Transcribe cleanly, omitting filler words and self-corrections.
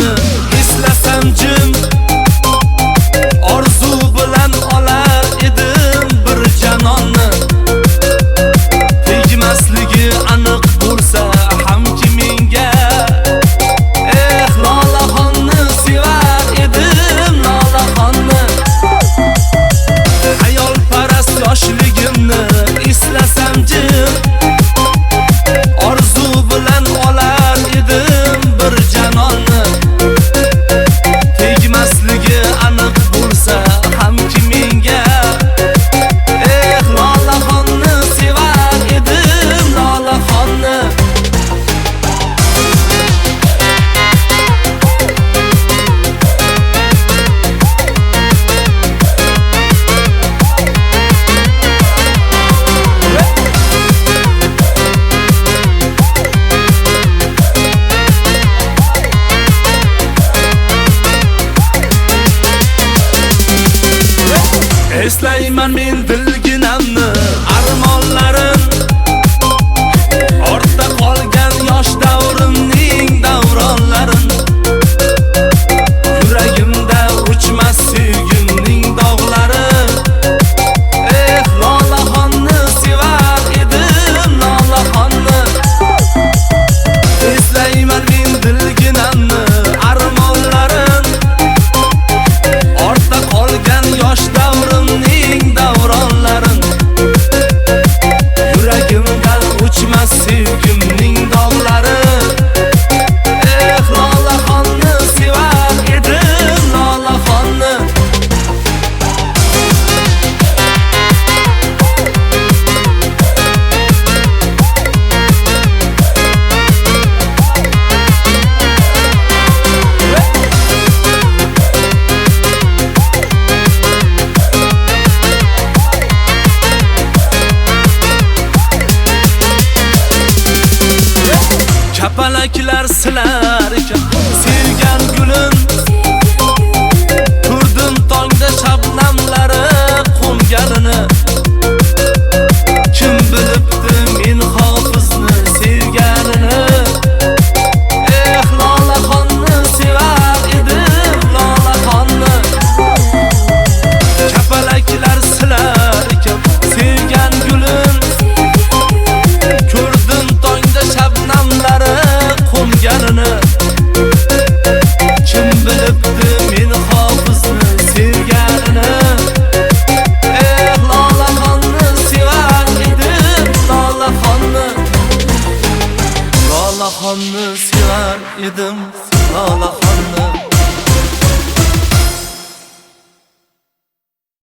sevganni eslasam jim orzu bilan olar edim bir janonni tegmasligi aniq bo'lsa hamki menga lolaxonni sevar edim lolaxonni ayol parast yoshligimni eslasam jim orzu bilan olar edim bir janonni tegmasligi aniq bo'lsa hamki menga lolaxonni sevar edim lolaxonni eslayman men bilginamni armonlarim ortda qolgan yosh davrimning davronlarin yuragimda uchmas sevgimning dog'lari lolaxonni sevar edim lolaxonni eslayman men bilginamni armonlarim ortda qolgan yosh davrimning davronlarin yuragimdan uchmas sevgimning dog'lari lolaxonni sevar edim lolaxonni kapalaklar silar ekan sevgan gulim ko'rdim tongda shabnamlari qo'nganini kim bilibdi men hofizni sevganini lolaxonni sevar edim lolaxonni kapalaklar silar ekan sevgan gulim ko'rdim tongda shabnamlari qo'nganini kim bilibdi men hofizni sevganini lolaxonni sevar edim lolaxonni lolaxonni sevar edim lolaxonni